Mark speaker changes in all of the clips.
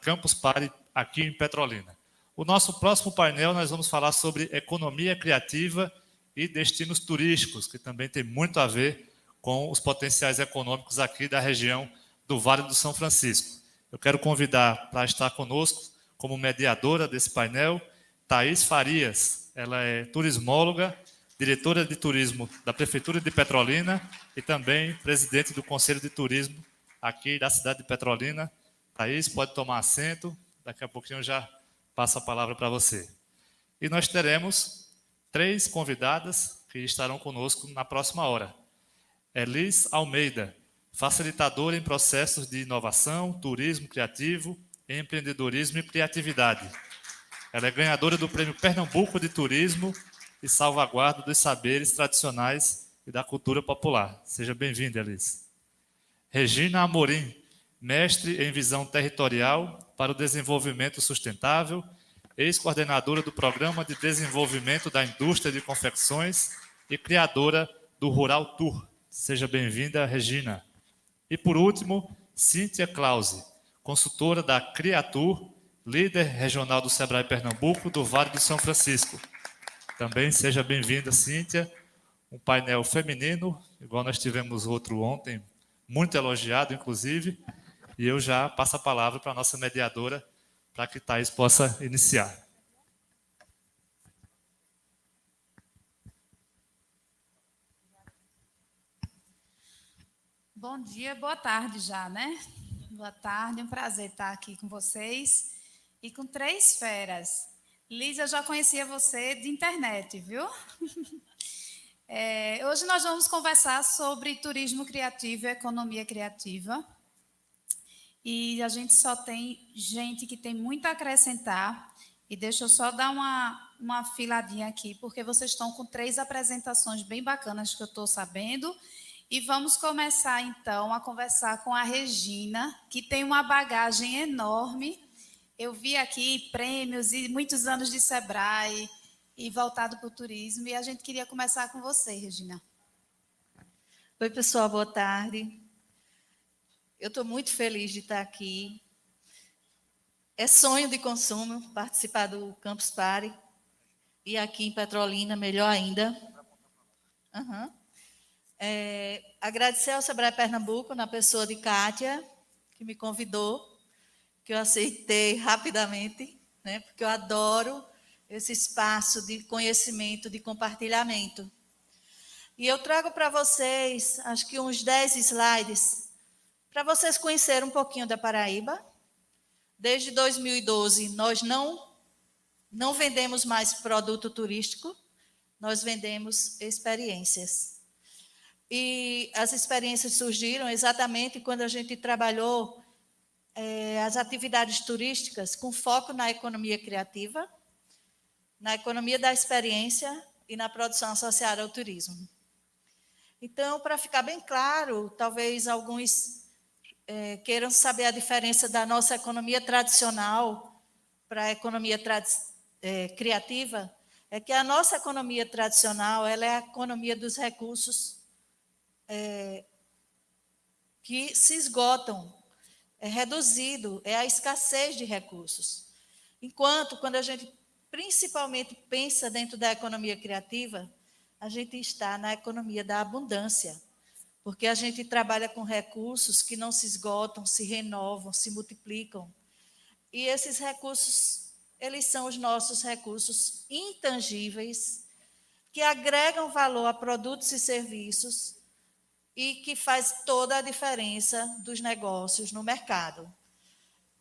Speaker 1: Campus Party aqui em Petrolina. O nosso próximo painel nós vamos falar sobre economia criativa e destinos turísticos, que também tem muito a ver com os potenciais econômicos aqui da região do Vale do São Francisco. Eu quero convidar para estar conosco como mediadora desse painel, Thaís Farias. Ela é turismóloga, diretora de turismo da Prefeitura de Petrolina e também presidente do Conselho de Turismo aqui da cidade de Petrolina. Thaís, pode tomar assento, daqui a pouquinho eu já passo a palavra para você. E nós teremos 3 convidadas que estarão conosco na próxima hora. Elis Almeida, facilitadora em processos de inovação, turismo criativo, empreendedorismo e criatividade. Ela é ganhadora do Prêmio Pernambuco de Turismo e salvaguarda dos saberes tradicionais e da cultura popular. Seja bem-vinda, Elis. Regina Amorim, mestre em visão territorial para o desenvolvimento sustentável, ex-coordenadora do Programa de Desenvolvimento da Indústria de Confecções e criadora do Rural Tour. Seja bem-vinda, Regina. E, por último, Cíntia Clause, consultora da Criatur, líder regional do Sebrae Pernambuco do Vale do São Francisco. Também seja bem-vinda, Cíntia. Um painel feminino, igual nós tivemos outro ontem, muito elogiado, inclusive. E eu já passo a palavra para a nossa mediadora, para que Thaís possa iniciar.
Speaker 2: Bom dia, boa tarde já, né? Boa tarde, um prazer estar aqui com vocês e com 3 feras. Liz, eu já conhecia você de internet, viu? Hoje nós vamos conversar sobre turismo criativo e economia criativa. E a gente só tem gente que tem muito a acrescentar. E deixa eu só dar uma filadinha aqui, porque vocês estão com 3 apresentações bem bacanas que eu estou sabendo. E vamos começar, então, a conversar com a Regina, que tem uma bagagem enorme. Eu vi aqui prêmios e muitos anos de Sebrae e voltado para o turismo. E a gente queria começar com você, Regina.
Speaker 3: Oi, pessoal, boa tarde. Eu estou muito feliz de estar aqui. É sonho de consumo participar do Campus Party. E aqui em Petrolina, melhor ainda. Agradecer ao Sebrae Pernambuco, na pessoa de Kátia, que me convidou, que eu aceitei rapidamente, né, porque eu adoro esse espaço de conhecimento, de compartilhamento. E eu trago para vocês, acho que uns 10 slides, para vocês conhecerem um pouquinho da Paraíba. Desde 2012, nós não vendemos mais produto turístico, nós vendemos experiências. E as experiências surgiram exatamente quando a gente trabalhou as atividades turísticas com foco na economia criativa, na economia da experiência e na produção associada ao turismo. Então, para ficar bem claro, talvez alguns queiram saber a diferença da nossa economia tradicional para a economia criativa, é que a nossa economia tradicional ela é a economia dos recursos que se esgotam, é reduzido, é a escassez de recursos. Enquanto, quando a gente principalmente pensa dentro da economia criativa, a gente está na economia da abundância, porque a gente trabalha com recursos que não se esgotam, se renovam, se multiplicam. E esses recursos, eles são os nossos recursos intangíveis, que agregam valor a produtos e serviços e que faz toda a diferença dos negócios no mercado.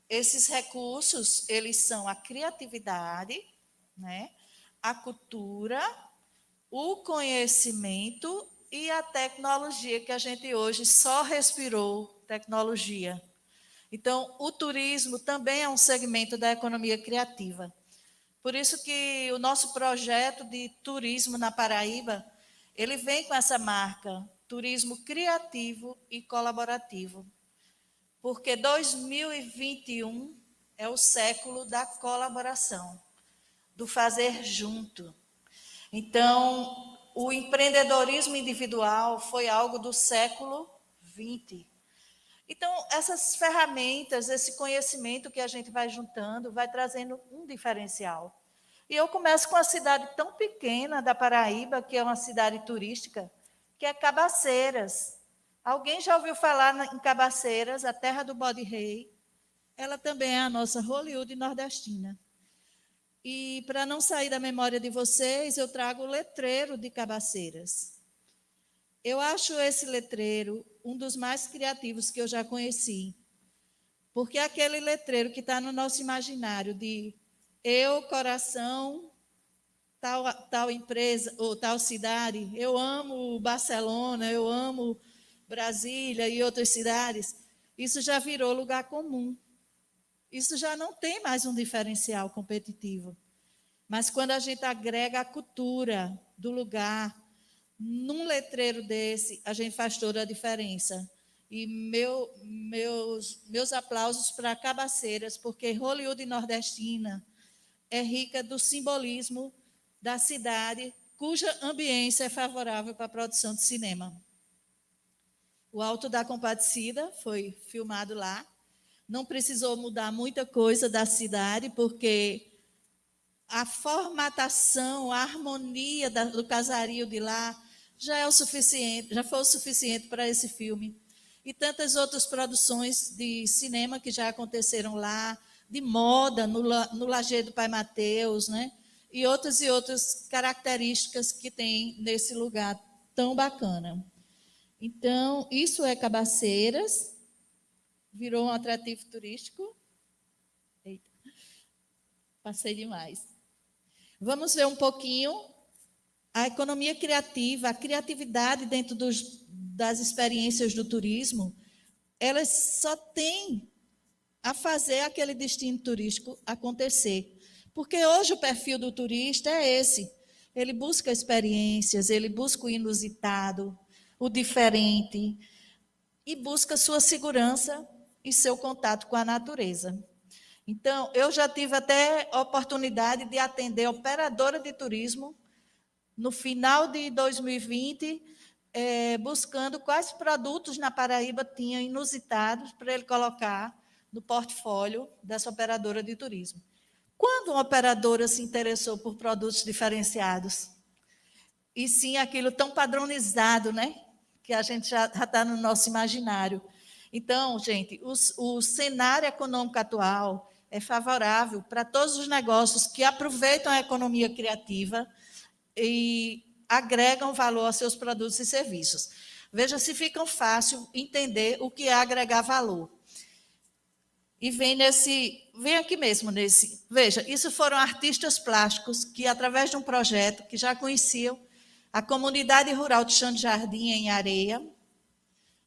Speaker 3: Esses recursos, eles são a criatividade, né, a cultura, o conhecimento e a tecnologia, que a gente hoje só respirou tecnologia. Então, o turismo também é um segmento da economia criativa. Por isso que o nosso projeto de turismo na Paraíba, ele vem com essa marca, turismo criativo e colaborativo. Porque 2021 é o século da colaboração, do fazer junto. Então, o empreendedorismo individual foi algo do século XX. Então, essas ferramentas, esse conhecimento que a gente vai juntando, vai trazendo um diferencial. E eu começo com uma cidade tão pequena da Paraíba, que é uma cidade turística, que é Cabaceiras. Alguém já ouviu falar em Cabaceiras, a terra do bode rei? Ela também é a nossa Hollywood nordestina. E, para não sair da memória de vocês, eu trago o letreiro de Cabaceiras. Eu acho esse letreiro um dos mais criativos que eu já conheci, porque é aquele letreiro que está no nosso imaginário de eu, coração, tal empresa ou tal cidade, eu amo Barcelona, eu amo Brasília e outras cidades, isso já virou lugar comum. Isso já não tem mais um diferencial competitivo. Mas quando a gente agrega a cultura do lugar, num letreiro desse, a gente faz toda a diferença. E meus aplausos para Cabaceiras, porque Hollywood nordestina é rica do simbolismo da cidade, cuja ambiência é favorável para a produção de cinema. O Alto da Compadecida foi filmado lá. Não precisou mudar muita coisa da cidade, porque a formatação, a harmonia do casario de lá já é o suficiente, já foi o suficiente para esse filme. E tantas outras produções de cinema que já aconteceram lá, de moda, no Lajeado Pai Mateus, né? E outras características que tem nesse lugar tão bacana. Então, isso é Cabaceiras, virou um atrativo turístico. Eita, passei demais. Vamos ver um pouquinho a economia criativa, a criatividade dentro das experiências do turismo. Elas só têm a fazer aquele destino turístico acontecer. Porque hoje o perfil do turista é esse. Ele busca experiências, ele busca o inusitado, o diferente, e busca sua segurança e seu contato com a natureza. Então, eu já tive até a oportunidade de atender operadora de turismo no final de 2020, buscando quais produtos na Paraíba tinham inusitados para ele colocar no portfólio dessa operadora de turismo. Quando uma operadora se interessou por produtos diferenciados, e sim aquilo tão padronizado, né? Que a gente já está no nosso imaginário. Então, gente, o cenário econômico atual é favorável para todos os negócios que aproveitam a economia criativa e agregam valor aos seus produtos e serviços. Veja se fica fácil entender o que é agregar valor. E vem aqui mesmo nesse. Veja, isso foram artistas plásticos que, através de um projeto que já conheciam a comunidade rural de Chão de Jardim, em Areia.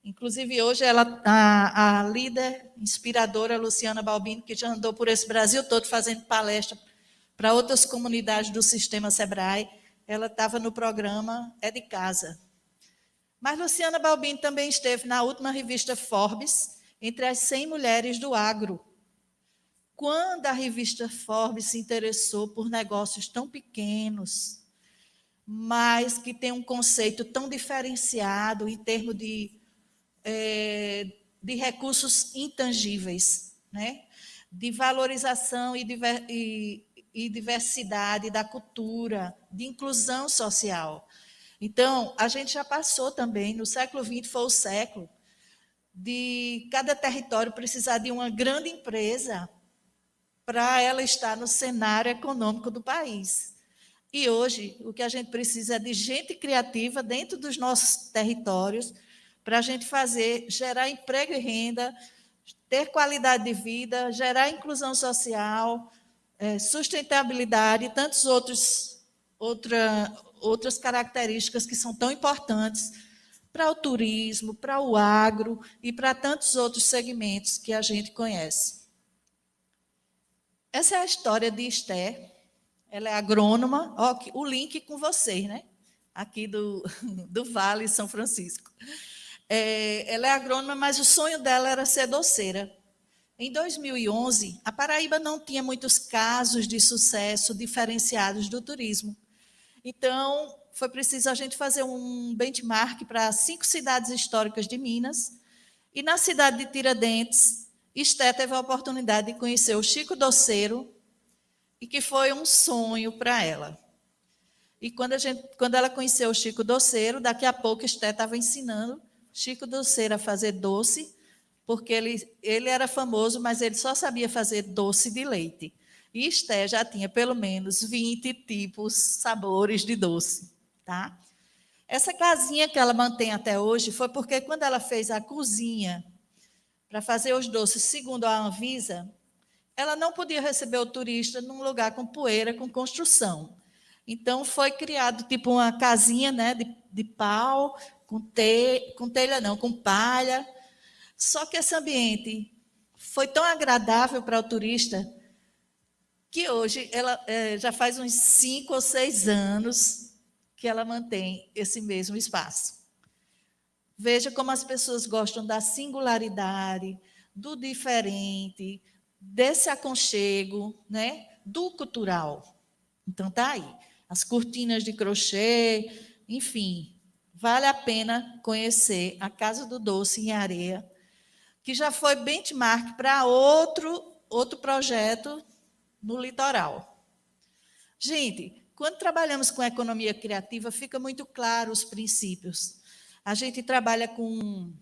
Speaker 3: Inclusive, hoje, a líder inspiradora, Luciana Balbino, que já andou por esse Brasil todo fazendo palestra para outras comunidades do sistema SEBRAE, ela estava no programa É de Casa. Mas Luciana Balbino também esteve na última revista Forbes, entre as 100 mulheres do agro. Quando a revista Forbes se interessou por negócios tão pequenos, mas que tem um conceito tão diferenciado em termos de recursos intangíveis, né? De valorização e diversidade da cultura, de inclusão social. Então, a gente já passou também, no século XX foi o século, de cada território precisar de uma grande empresa para ela estar no cenário econômico do país. E hoje, o que a gente precisa é de gente criativa dentro dos nossos territórios, para a gente gerar emprego e renda, ter qualidade de vida, gerar inclusão social, sustentabilidade e tantas outras características que são tão importantes para o turismo, para o agro e para tantos outros segmentos que a gente conhece. Essa é a história de Esther. Ela é agrônoma. Ó, o link com vocês, né? Aqui do Vale São Francisco. Ela é agrônoma, mas o sonho dela era ser doceira. Em 2011, a Paraíba não tinha muitos casos de sucesso diferenciados do turismo. Então, foi preciso a gente fazer um benchmark para 5 cidades históricas de Minas E na cidade de Tiradentes, Esté teve a oportunidade de conhecer o Chico Doceiro, e que foi um sonho para ela. E quando ela conheceu o Chico Doceiro, daqui a pouco Esté estava ensinando Chico Doceiro a fazer doce, porque ele era famoso, mas ele só sabia fazer doce de leite. E Esté já tinha pelo menos 20 tipos, sabores de doce. Tá? Essa casinha que ela mantém até hoje foi porque quando ela fez a cozinha para fazer os doces segundo a Anvisa, ela não podia receber o turista num lugar com poeira, com construção. Então, foi criado tipo uma casinha, né, de pau, com telha não, com palha. Só que esse ambiente foi tão agradável para o turista que hoje ela já faz uns 5 ou 6 anos que ela mantém esse mesmo espaço. Veja como as pessoas gostam da singularidade, do diferente, desse aconchego, né, do cultural. Então, está aí. As cortinas de crochê, enfim, vale a pena conhecer a Casa do Doce em Areia, que já foi benchmark para outro projeto no litoral. Gente, quando trabalhamos com economia criativa, fica muito claro os princípios. A gente trabalha com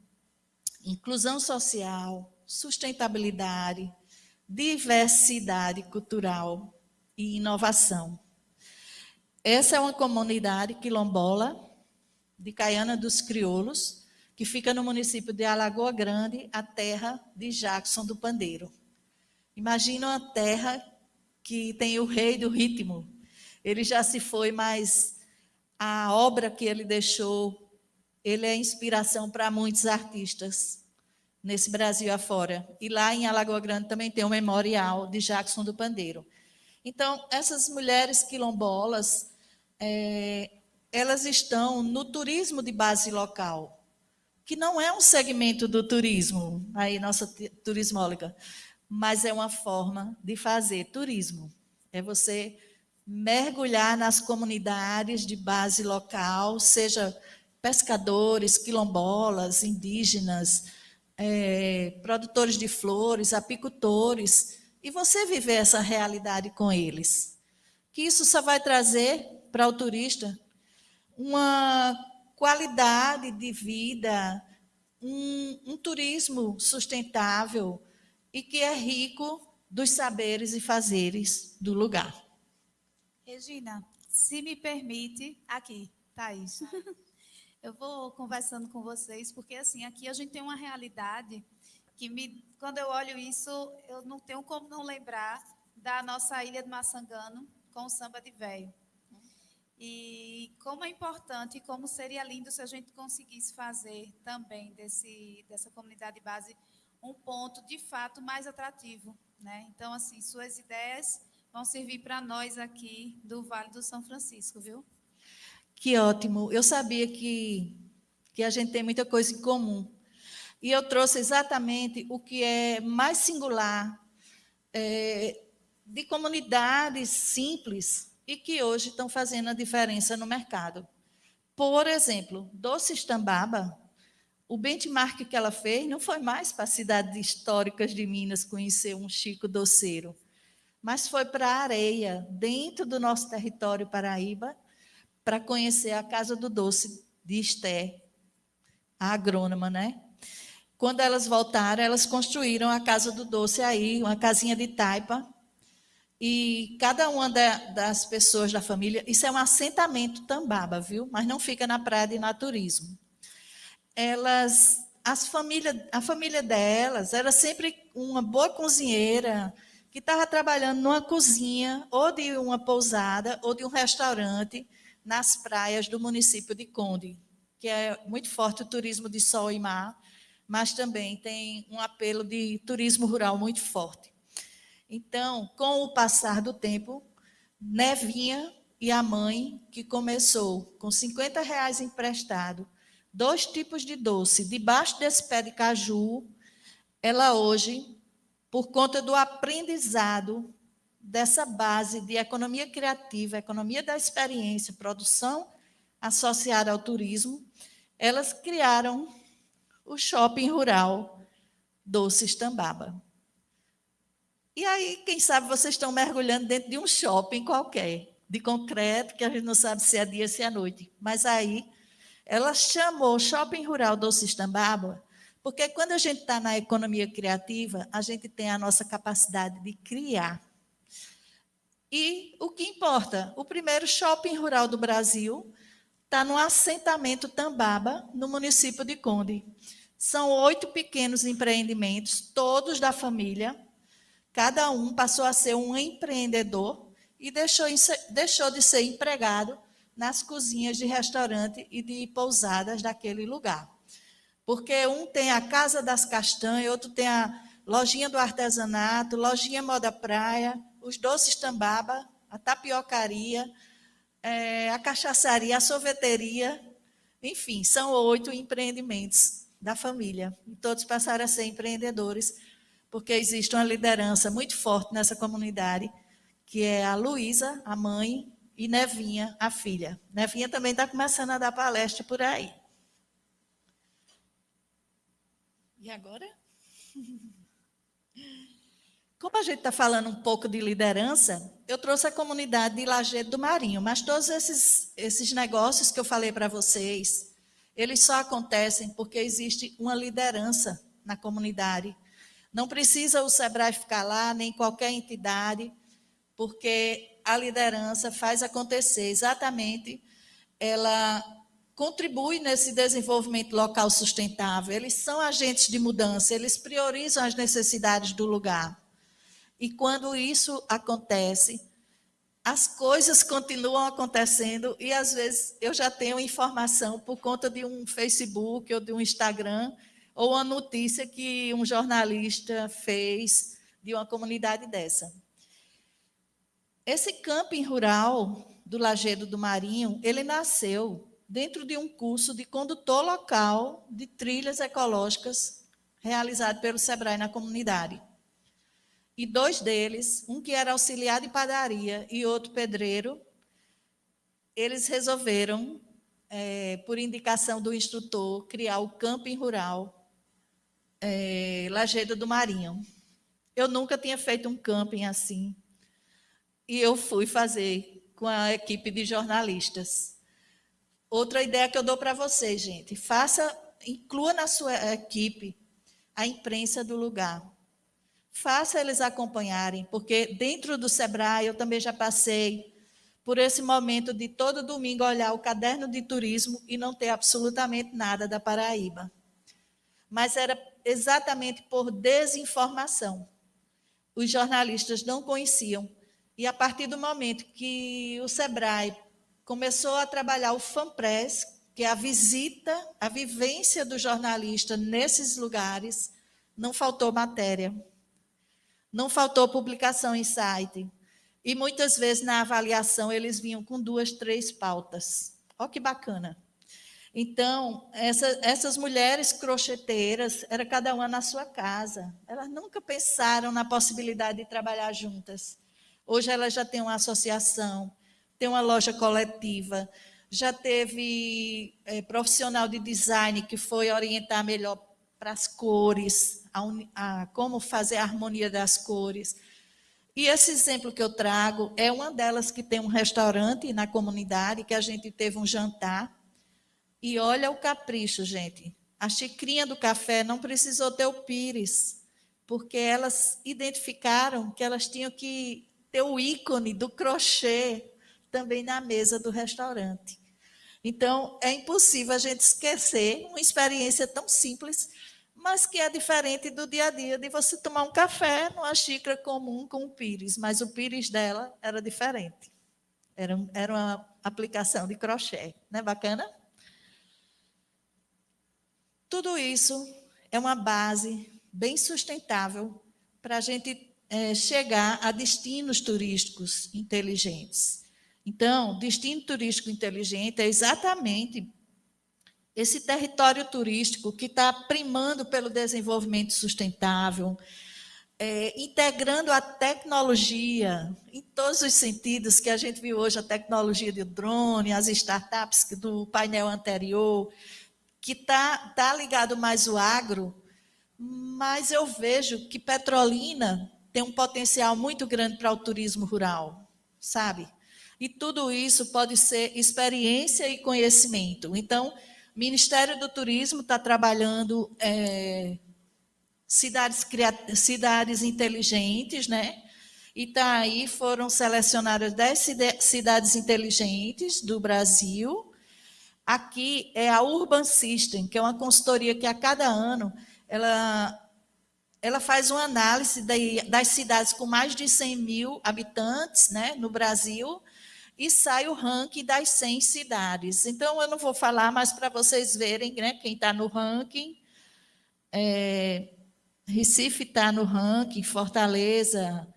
Speaker 3: inclusão social, sustentabilidade, diversidade cultural e inovação. Essa é uma comunidade quilombola de Caiana dos Crioulos, que fica no município de Alagoa Grande, a terra de Jackson do Pandeiro. Imagina uma terra que tem o rei do ritmo. Ele já se foi, mas a obra que ele deixou, ele é inspiração para muitos artistas nesse Brasil afora. E lá em Alagoa Grande também tem um memorial de Jackson do Pandeiro. Então, essas mulheres quilombolas, elas estão no turismo de base local, que não é um segmento do turismo, aí nossa turismóloga, mas é uma forma de fazer turismo. É você mergulhar nas comunidades de base local, seja pescadores, quilombolas, indígenas, produtores de flores, apicultores, e você viver essa realidade com eles. Que isso só vai trazer para o turista uma qualidade de vida, um turismo sustentável e que é rico dos saberes e fazeres do lugar.
Speaker 2: Regina, se me permite, aqui, Thaís, eu vou conversando com vocês, porque assim, aqui a gente tem uma realidade que quando eu olho isso, eu não tenho como não lembrar da nossa ilha de Maçangano com o samba de véio. E como é importante e como seria lindo se a gente conseguisse fazer também dessa comunidade de base um ponto de fato mais atrativo, né? Então, assim, suas ideias vão servir para nós aqui do Vale do São Francisco, viu?
Speaker 3: Que ótimo. Eu sabia que a gente tem muita coisa em comum. E eu trouxe exatamente o que é mais singular de comunidades simples e que hoje estão fazendo a diferença no mercado. Por exemplo, Doces Tambaba, o benchmark que ela fez não foi mais para cidades históricas de Minas conhecer um Chico Doceiro, mas foi para a Areia, dentro do nosso território Paraíba, para conhecer a Casa do Doce de Esté, a agrônoma, né? Quando elas voltaram, elas construíram a Casa do Doce aí, uma casinha de taipa, e cada uma das pessoas da família, isso é um assentamento tambaba, viu? Mas não fica na praia de naturismo. A família delas era sempre uma boa cozinheira, que estava trabalhando numa cozinha, ou de uma pousada, ou de um restaurante, nas praias do município de Conde, que é muito forte o turismo de sol e mar, mas também tem um apelo de turismo rural muito forte. Então, com o passar do tempo, Nevinha e a mãe, que começou com R$ 50 emprestado, 2 tipos de doce, debaixo desse pé de caju, ela hoje, por conta do aprendizado dessa base de economia criativa, economia da experiência, produção associada ao turismo, elas criaram o Shopping Rural Doces Tambaba. E aí, quem sabe vocês estão mergulhando dentro de um shopping qualquer, de concreto, que a gente não sabe se é dia, se é noite. Mas aí, ela chamou Shopping Rural Doces Tambaba, porque quando a gente está na economia criativa, a gente tem a nossa capacidade de criar. E o que importa? O primeiro shopping rural do Brasil está no assentamento Tambaba, no município de Conde. São 8 pequenos empreendimentos, todos da família. Cada um passou a ser um empreendedor e deixou de ser empregado nas cozinhas de restaurante e de pousadas daquele lugar. Porque um tem a Casa das Castanhas, outro tem a Lojinha do Artesanato, Lojinha Moda Praia, os Doces Tambaba, a Tapiocaria, a Cachaçaria, a Sorveteria, enfim, são 8 empreendimentos da família. E todos passaram a ser empreendedores, porque existe uma liderança muito forte nessa comunidade, que é a Luísa, a mãe, e Nevinha, a filha. Nevinha também está começando a dar palestra por aí. E agora? Como a gente está falando um pouco de liderança, eu trouxe a comunidade de Lajedo do Marinho, mas todos esses negócios que eu falei para vocês, eles só acontecem porque existe uma liderança na comunidade. Não precisa o Sebrae ficar lá, nem qualquer entidade, porque a liderança faz acontecer exatamente, ela contribui nesse desenvolvimento local sustentável, eles são agentes de mudança, eles priorizam as necessidades do lugar. E quando isso acontece, as coisas continuam acontecendo e, às vezes, eu já tenho informação por conta de um Facebook ou de um Instagram ou uma notícia que um jornalista fez de uma comunidade dessa. Esse camping rural do Lajedo do Marinho, ele nasceu dentro de um curso de condutor local de trilhas ecológicas realizado pelo Sebrae na comunidade. E 2 deles, um que era auxiliar de padaria e outro pedreiro, eles resolveram, por indicação do instrutor, criar o camping rural Lajedo do Marinho. Eu nunca tinha feito um camping assim, e eu fui fazer com a equipe de jornalistas. Outra ideia que eu dou para vocês, gente, inclua na sua equipe a imprensa do lugar. Faça eles acompanharem, porque dentro do Sebrae eu também já passei por esse momento de todo domingo olhar o caderno de turismo e não ter absolutamente nada da Paraíba. Mas era exatamente por desinformação. Os jornalistas não conheciam. E a partir do momento que o Sebrae começou a trabalhar o FAMPRESS, que é a visita, a vivência do jornalista nesses lugares, não faltou matéria. Não faltou publicação em site. E muitas vezes na avaliação eles vinham com 2, 3 pautas. Olha que bacana. Então, essas mulheres crocheteiras, era cada uma na sua casa. Elas nunca pensaram na possibilidade de trabalhar juntas. Hoje elas já têm uma associação, tem uma loja coletiva, já teve profissional de design que foi orientar melhor para as cores, como fazer a harmonia das cores. E esse exemplo que eu trago é uma delas que tem um restaurante na comunidade, que a gente teve um jantar. E olha o capricho, gente. A xicrinha do café não precisou ter o pires, porque elas identificaram que elas tinham que ter o ícone do crochê também na mesa do restaurante. Então, é impossível a gente esquecer uma experiência tão simples, mas que é diferente do dia a dia, de você tomar um café numa xícara comum com o pires, mas o pires dela era diferente. Era uma aplicação de crochê. Não é bacana? Tudo isso é uma base bem sustentável para a gente chegar a destinos turísticos inteligentes. Então, destino turístico inteligente é exatamente esse território turístico que está primando pelo desenvolvimento sustentável, integrando a tecnologia em todos os sentidos, que a gente viu hoje, a tecnologia do drone, as startups do painel anterior, que tá ligado mais ao agro, mas eu vejo que Petrolina tem um potencial muito grande para o turismo rural, sabe? E tudo isso pode ser experiência e conhecimento. Então, o Ministério do Turismo está trabalhando cidades inteligentes, né? E tá aí, foram selecionadas 10 cidades inteligentes do Brasil. Aqui é a Urban System, que é uma consultoria que a cada ano ela faz uma análise das cidades com mais de 100 mil habitantes, né, no Brasil, e sai o ranking das 100 cidades. Então, eu não vou falar, mas para vocês verem, né, quem está no ranking. Recife está no ranking, Fortaleza.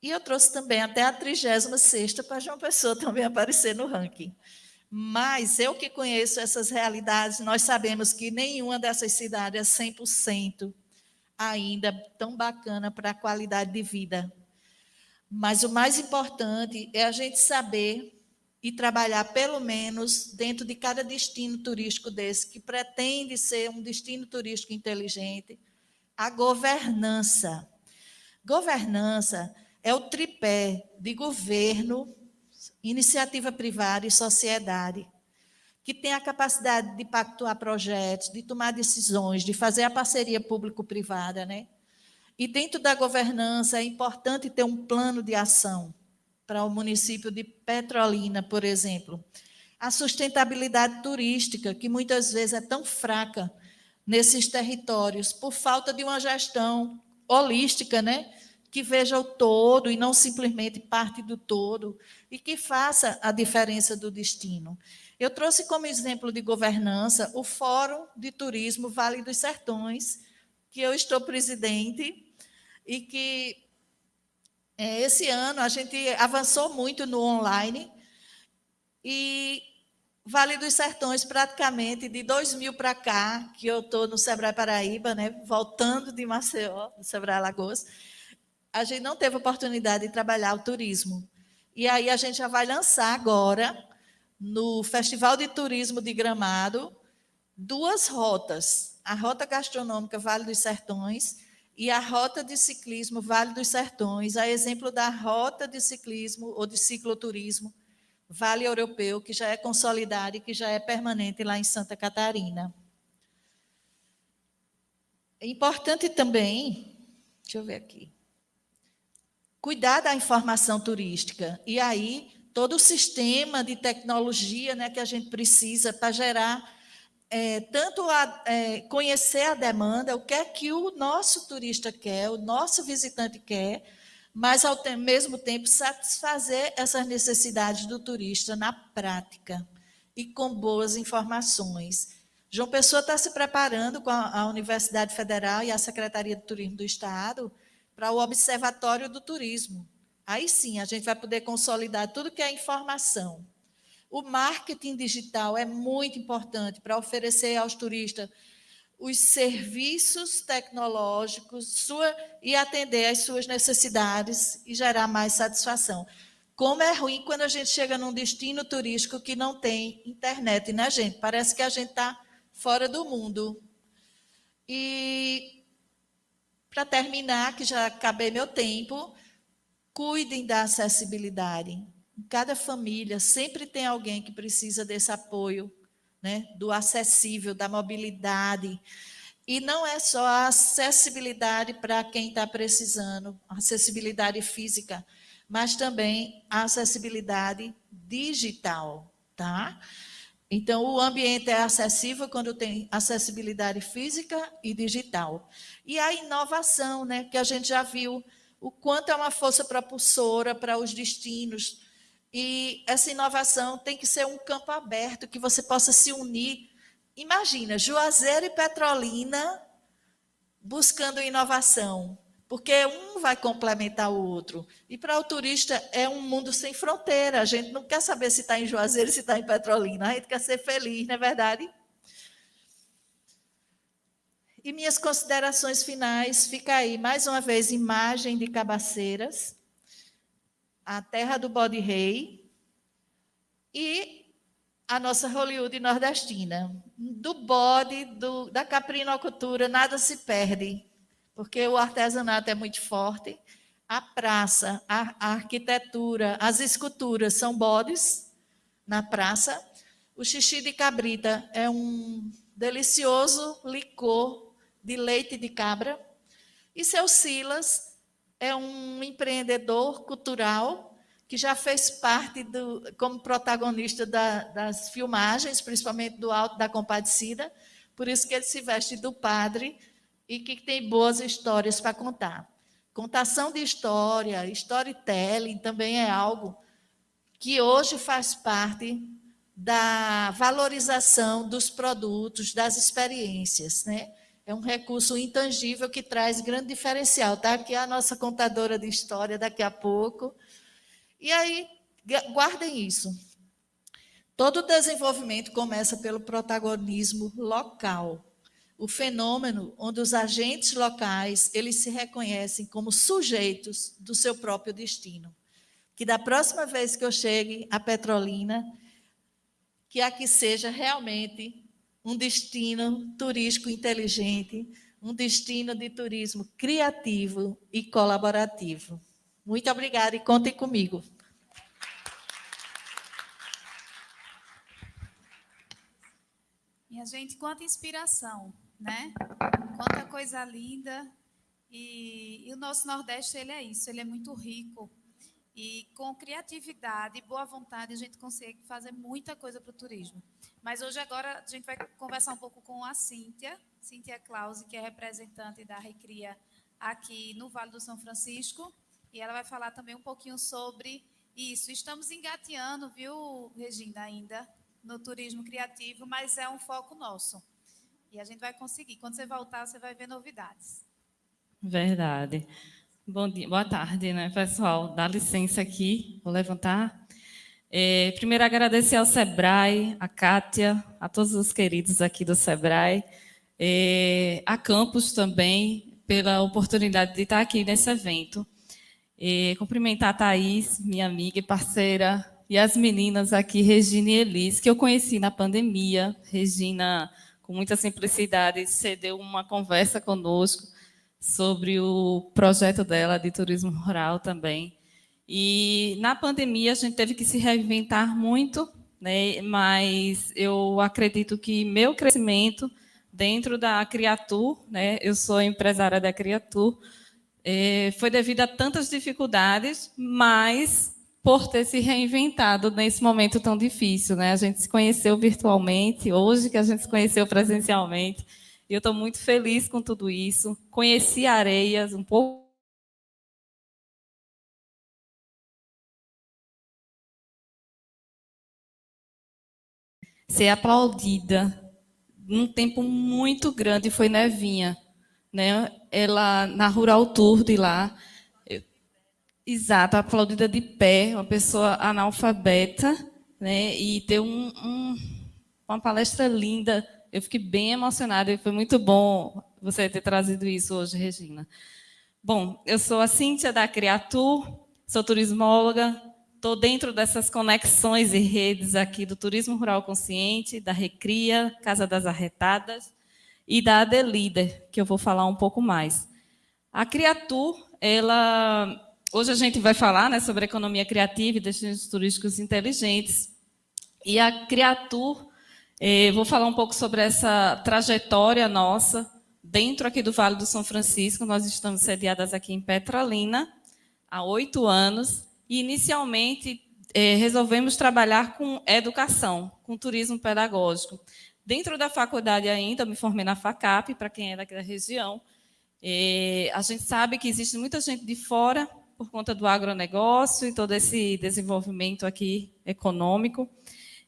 Speaker 3: E eu trouxe também até a 36ª para João Pessoa também aparecer no ranking. Mas eu que conheço essas realidades, nós sabemos que nenhuma dessas cidades é 100% ainda tão bacana para a qualidade de vida. Mas o mais importante é a gente saber e trabalhar, pelo menos, dentro de cada destino turístico desse, que pretende ser um destino turístico inteligente, a governança. Governança é o tripé de governo, iniciativa privada e sociedade, que tem a capacidade de pactuar projetos, de tomar decisões, de fazer a parceria público-privada, né? E dentro da governança é importante ter um plano de ação para o município de Petrolina, por exemplo. A sustentabilidade turística, que muitas vezes é tão fraca nesses territórios, por falta de uma gestão holística, né? Que veja o todo e não simplesmente parte do todo, e que faça a diferença do destino. Eu trouxe como exemplo de governança o Fórum de Turismo Vale dos Sertões, que eu estou presidente, e que esse ano a gente avançou muito no online, e Vale dos Sertões, praticamente, de 2000 para cá, que eu estou no Sebrae Paraíba, né, voltando de Maceió, do Sebrae Alagoas, a gente não teve oportunidade de trabalhar o turismo. E aí a gente já vai lançar agora, no Festival de Turismo de Gramado, 2 rotas. A rota gastronômica Vale dos Sertões e a rota de ciclismo Vale dos Sertões, a exemplo da rota de ciclismo ou de cicloturismo Vale Europeu, que já é consolidada e que já é permanente lá em Santa Catarina. É importante também, deixa eu ver aqui, cuidar da informação turística. E aí, todo o sistema de tecnologia, né, que a gente precisa para gerar, tanto conhecer a demanda, o que é que o nosso turista quer, o nosso visitante quer, mas, ao mesmo tempo, satisfazer essas necessidades do turista na prática e com boas informações. João Pessoa está se preparando com a Universidade Federal e a Secretaria de Turismo do Estado para o Observatório do Turismo. Aí sim, a gente vai poder consolidar tudo que é informação. O marketing digital é muito importante para oferecer aos turistas os serviços tecnológicos e atender às suas necessidades e gerar mais satisfação. Como é ruim quando a gente chega num destino turístico que não tem internet, né, gente? Parece que a gente está fora do mundo. E, para terminar, que já acabei meu tempo, cuidem da acessibilidade. Em cada família sempre tem alguém que precisa desse apoio, né, do acessível, da mobilidade. E não é só a acessibilidade para quem está precisando, a acessibilidade física, mas também a acessibilidade digital, tá? Então, o ambiente é acessível quando tem acessibilidade física e digital. E a inovação, né, que a gente já viu o quanto é uma força propulsora para os destinos. E essa inovação tem que ser um campo aberto, que você possa se unir. Imagina, Juazeiro e Petrolina buscando inovação, porque um vai complementar o outro. E para o turista é um mundo sem fronteira. A gente não quer saber se está em Juazeiro ou se está em Petrolina. A gente quer ser feliz, não é verdade? E minhas considerações finais, fica aí, mais uma vez, imagem de Cabaceiras, a terra do bode-rei, e a nossa Hollywood nordestina. Do bode, da caprinocultura, nada se perde, porque o artesanato é muito forte. A praça, a arquitetura, as esculturas são bodes na praça. O xixi de cabrita é um delicioso licor de leite de cabra. E seu Silas é um empreendedor cultural que já fez parte como protagonista das filmagens, principalmente do Alto da Compadecida, por isso que ele se veste do padre e que tem boas histórias para contar. Contação de história, storytelling também é algo que hoje faz parte da valorização dos produtos, das experiências, né? É um recurso intangível que traz grande diferencial. Está aqui a nossa contadora de história daqui a pouco. E aí, guardem isso. Todo desenvolvimento começa pelo protagonismo local. O fenômeno onde os agentes locais, eles se reconhecem como sujeitos do seu próprio destino. Que da próxima vez que eu chegue a Petrolina, que aqui seja realmente um destino turístico inteligente, um destino de turismo criativo e colaborativo. Muito obrigada e contem comigo.
Speaker 2: Minha gente, quanta inspiração, né? Quanta coisa linda. E o nosso Nordeste, ele é isso, ele é muito rico. E com criatividade e boa vontade, a gente consegue fazer muita coisa para o turismo. Mas hoje, agora, a gente vai conversar um pouco com a Cíntia Clause, que é representante da Recria aqui no Vale do São Francisco. E ela vai falar também um pouquinho sobre isso. Estamos engateando, viu, Regina, ainda no turismo criativo, mas é um foco nosso. E a gente vai conseguir. Quando você voltar, você vai ver novidades.
Speaker 4: Verdade. Bom dia, boa tarde, né, pessoal? Dá licença aqui, vou levantar. Primeiro, agradecer ao SEBRAE, a Kátia, a todos os queridos aqui do SEBRAE, a Campus também, pela oportunidade de estar aqui nesse evento. Cumprimentar a Thaís, minha amiga e parceira, e as meninas aqui, Regina e Elis, que eu conheci na pandemia. Regina, com muita simplicidade, cedeu uma conversa conosco sobre o projeto dela de turismo rural também. E na pandemia a gente teve que se reinventar muito, né? Mas eu acredito que meu crescimento dentro da Criatur, né? Eu sou empresária da Criatur, foi devido a tantas dificuldades, mas por ter se reinventado nesse momento tão difícil, né? A gente se conheceu virtualmente, hoje que a gente se conheceu presencialmente, e eu estou muito feliz com tudo isso. Conheci Areias um pouco. Ser aplaudida num tempo muito grande foi Nevinha, né? Ela na Rural Tour de lá, exato, aplaudida de pé, uma pessoa analfabeta, né? E deu uma palestra linda. Eu fiquei bem emocionada e foi muito bom você ter trazido isso hoje, Regina. Bom, eu sou a Cíntia da Criatur, sou turismóloga, estou dentro dessas conexões e redes aqui do Turismo Rural Consciente, da Recria, Casa das Arretadas e da Adelíder, que eu vou falar um pouco mais. A Criatur, hoje a gente vai falar, né, sobre economia criativa e destinos turísticos inteligentes. E a Criatur, vou falar um pouco sobre essa trajetória nossa dentro aqui do Vale do São Francisco. Nós estamos sediadas aqui em Petrolina há 8 anos e, inicialmente, resolvemos trabalhar com educação, com turismo pedagógico. Dentro da faculdade ainda, eu me formei na FACAP, para quem é daqui da região. A gente sabe que existe muita gente de fora por conta do agronegócio e todo esse desenvolvimento aqui econômico.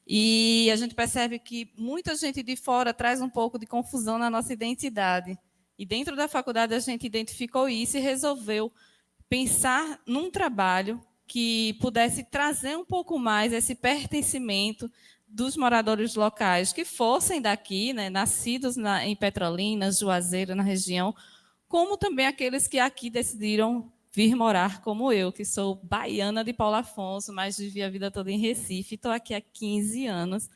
Speaker 4: E a gente percebe que muita gente de fora traz um pouco de confusão na nossa identidade. E dentro da faculdade a gente identificou isso e resolveu pensar num trabalho que pudesse trazer um pouco mais esse pertencimento dos moradores locais que fossem daqui, né, nascidos em Petrolina, Juazeiro, na região, como também aqueles que aqui decidiram vir morar como eu, que sou baiana de Paulo Afonso, mas vivi a vida toda em Recife, estou aqui há 15 anos,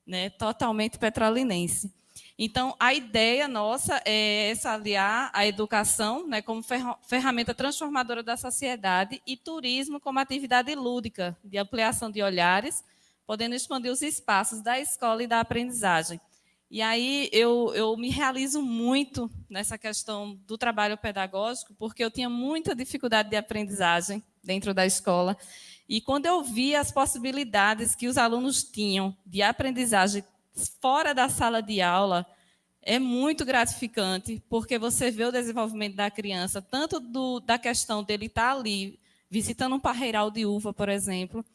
Speaker 4: né, totalmente petrolinense. Então, a ideia nossa é essa, aliar a educação, né, como ferramenta transformadora da sociedade e turismo como atividade lúdica, de ampliação de olhares, podendo expandir os espaços da escola e da aprendizagem. E aí eu me realizo muito nessa questão do trabalho pedagógico, porque eu tinha muita dificuldade de aprendizagem dentro da escola. E quando eu vi as possibilidades que os alunos tinham de aprendizagem fora da sala de aula, é muito gratificante, porque você vê o desenvolvimento da criança, tanto da questão dele estar ali, visitando um parreiral de uva, por exemplo,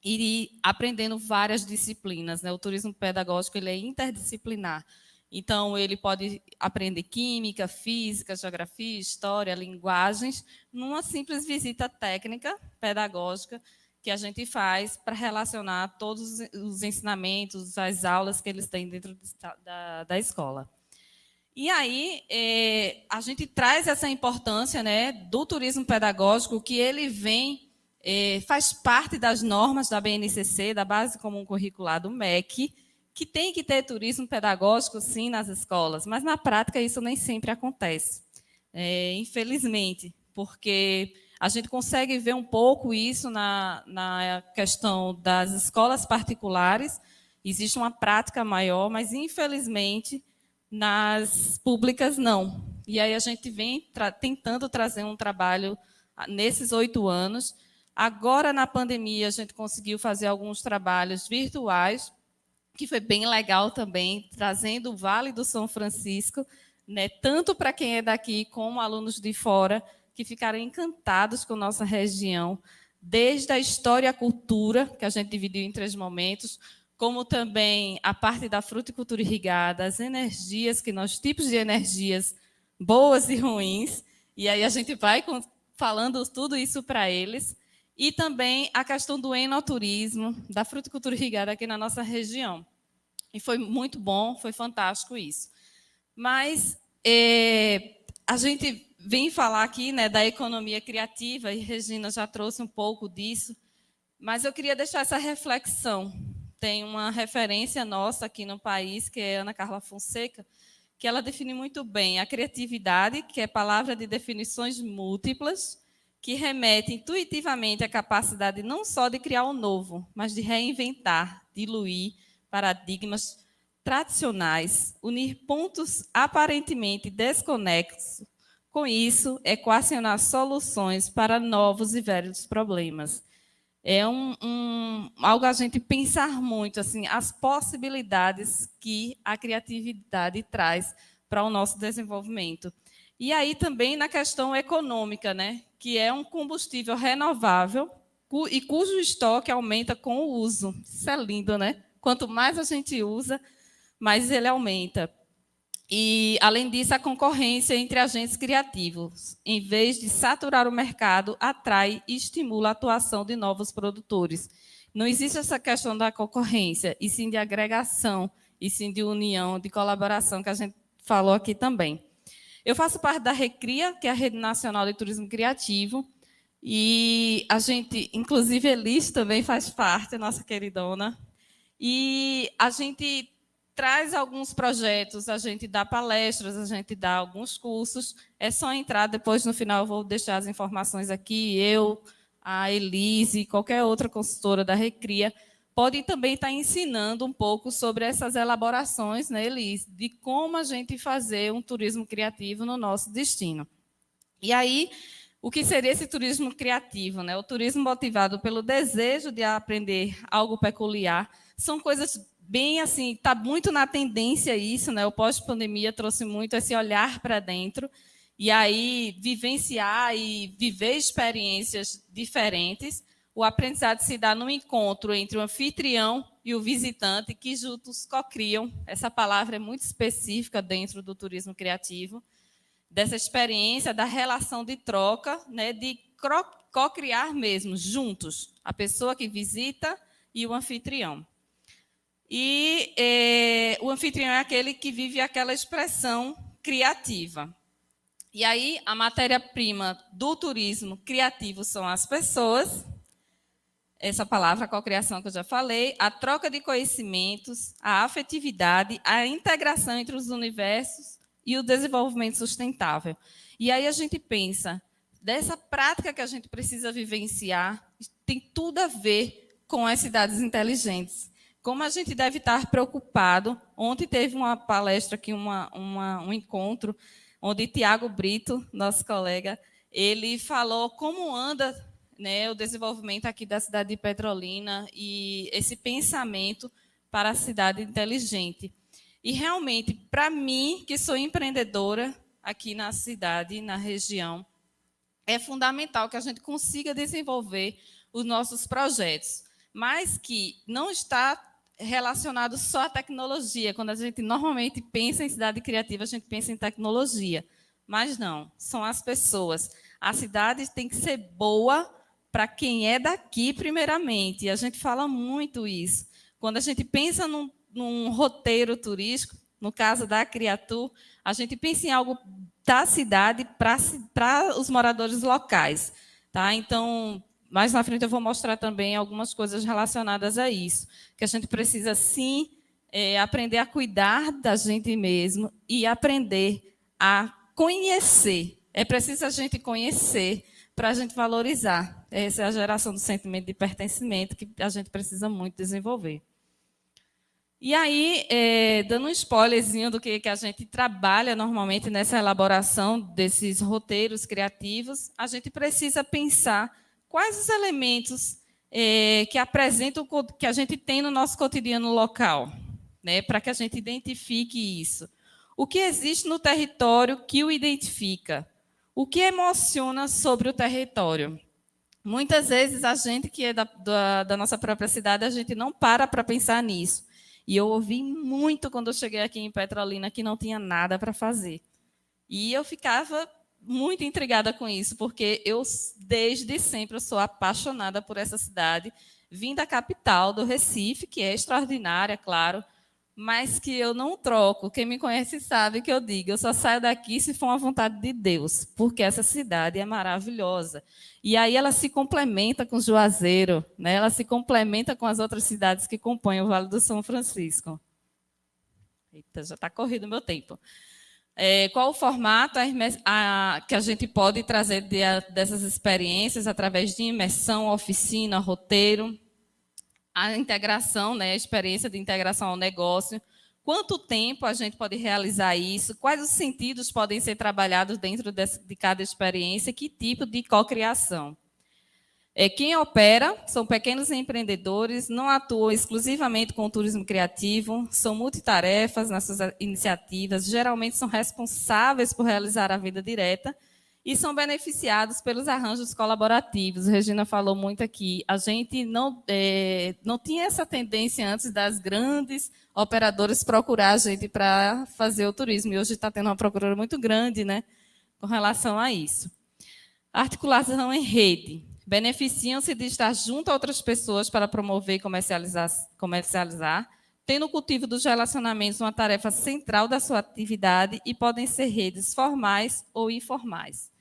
Speaker 4: e aprendendo várias disciplinas, né? O turismo pedagógico ele é interdisciplinar. Então, ele pode aprender química, física, geografia, história, linguagens, numa simples visita técnica pedagógica que a gente faz para relacionar todos os ensinamentos, as aulas que eles têm dentro da escola. E aí, a gente traz essa importância, né, do turismo pedagógico, que ele vem, faz parte das normas da BNCC, da Base Comum Curricular do MEC, que tem que ter turismo pedagógico, sim, nas escolas, mas na prática isso nem sempre acontece, infelizmente, porque a gente consegue ver um pouco isso na questão das escolas particulares, existe uma prática maior, mas infelizmente nas públicas não. E aí a gente vem tentando trazer um trabalho nesses 8 anos. Agora, na pandemia, a gente conseguiu fazer alguns trabalhos virtuais, que foi bem legal também, trazendo o Vale do São Francisco, né, tanto para quem é daqui como alunos de fora, que ficaram encantados com nossa região, desde a história e a cultura, que a gente dividiu em 3 momentos, como também a parte da fruticultura irrigada, as energias, tipos de energias boas e ruins, e aí a gente vai falando tudo isso para eles, e também a questão do enoturismo, da fruticultura irrigada aqui na nossa região. E foi muito bom, foi fantástico isso. Mas a gente vem falar aqui, né, da economia criativa, e Regina já trouxe um pouco disso, mas eu queria deixar essa reflexão. Tem uma referência nossa aqui no país, que é Ana Carla Fonseca, que ela define muito bem a criatividade, que é palavra de definições múltiplas, que remete intuitivamente à capacidade não só de criar o novo, mas de reinventar, diluir paradigmas tradicionais, unir pontos aparentemente desconexos, com isso, equacionar soluções para novos e velhos problemas. É algo a gente pensar muito, assim, as possibilidades que a criatividade traz para o nosso desenvolvimento. E aí também na questão econômica, né, que é um combustível renovável e cujo estoque aumenta com o uso. Isso é lindo, né? Quanto mais a gente usa, mais ele aumenta. E, além disso, a concorrência entre agentes criativos, em vez de saturar o mercado, atrai e estimula a atuação de novos produtores. Não existe essa questão da concorrência, e sim de agregação, e sim de união, de colaboração, que a gente falou aqui também. Eu faço parte da RECRIA, que é a Rede Nacional de Turismo Criativo, e a gente, inclusive, Elis também faz parte, nossa queridona, e a gente traz alguns projetos, a gente dá palestras, a gente dá alguns cursos. É só entrar, depois no final eu vou deixar as informações aqui. Eu, a Elise, qualquer outra consultora da Recria, podem também estar ensinando um pouco sobre essas elaborações, né, Elise, de como a gente fazer um turismo criativo no nosso destino. E aí, o que seria esse turismo criativo, né? O turismo motivado pelo desejo de aprender algo peculiar. São coisas bem assim, está muito na tendência isso, né? O pós-pandemia trouxe muito esse olhar para dentro, e aí vivenciar e viver experiências diferentes. O aprendizado se dá no encontro entre o anfitrião e o visitante, que juntos co-criam. Essa palavra é muito específica dentro do turismo criativo, dessa experiência da relação de troca, né? De co-criar mesmo, juntos, a pessoa que visita e o anfitrião. E o anfitrião é aquele que vive aquela expressão criativa. E aí, a matéria-prima do turismo criativo são as pessoas, essa palavra, a cocriação que eu já falei, a troca de conhecimentos, a afetividade, a integração entre os universos e o desenvolvimento sustentável. E aí a gente pensa, dessa prática que a gente precisa vivenciar, tem tudo a ver com as cidades inteligentes. Como a gente deve estar preocupado. Ontem teve uma palestra aqui, um encontro, onde Tiago Brito, nosso colega, ele falou como anda, né, o desenvolvimento aqui da cidade de Petrolina e esse pensamento para a cidade inteligente. E, realmente, para mim, que sou empreendedora aqui na cidade, na região, é fundamental que a gente consiga desenvolver os nossos projetos, mas que não está relacionado só à tecnologia. Quando a gente normalmente pensa em cidade criativa, a gente pensa em tecnologia, mas não, são as pessoas. A cidade tem que ser boa para quem é daqui, primeiramente, e a gente fala muito isso. Quando a gente pensa num roteiro turístico, no caso da Criatur, a gente pensa em algo da cidade para os moradores locais. Tá? Então, mais na frente eu vou mostrar também algumas coisas relacionadas a isso, que a gente precisa, sim, aprender a cuidar da gente mesmo e aprender a conhecer. É preciso a gente conhecer para a gente valorizar. Essa é a geração do sentimento de pertencimento que a gente precisa muito desenvolver. E aí, dando um spoilerzinho do que a gente trabalha normalmente nessa elaboração desses roteiros criativos, a gente precisa pensar quais os elementos que apresentam, que a gente tem no nosso cotidiano local, né, para que a gente identifique isso. O que existe no território que o identifica? O que emociona sobre o território? Muitas vezes, a gente que é da nossa própria cidade, a gente não para pensar nisso. E eu ouvi muito quando eu cheguei aqui em Petrolina que não tinha nada para fazer. E eu ficava muito intrigada com isso, porque eu, desde sempre, eu sou apaixonada por essa cidade. Vim da capital, do Recife, que é extraordinária, claro, mas que eu não troco. Quem me conhece sabe que eu digo, eu só saio daqui se for uma vontade de Deus, porque essa cidade é maravilhosa. E aí ela se complementa com Juazeiro, né? Ela se complementa com as outras cidades que compõem o Vale do São Francisco. Eita, já está corrido o meu tempo. Qual o formato que a gente pode trazer dessas experiências através de imersão, oficina, roteiro? A integração, né, a experiência de integração ao negócio. Quanto tempo a gente pode realizar isso? Quais os sentidos podem ser trabalhados dentro de cada experiência? Que tipo de cocriação? Quem opera são pequenos empreendedores, não atuam exclusivamente com o turismo criativo, são multitarefas nas suas iniciativas, geralmente são responsáveis por realizar a venda direta e são beneficiados pelos arranjos colaborativos. Regina falou muito aqui. A gente não tinha essa tendência antes das grandes operadoras procurar a gente para fazer o turismo. E hoje está tendo uma procura muito grande, né, com relação a isso. Articulação em rede. Beneficiam-se de estar junto a outras pessoas para promover e comercializar, tendo o cultivo dos relacionamentos uma tarefa central da sua atividade e podem ser redes formais ou informais.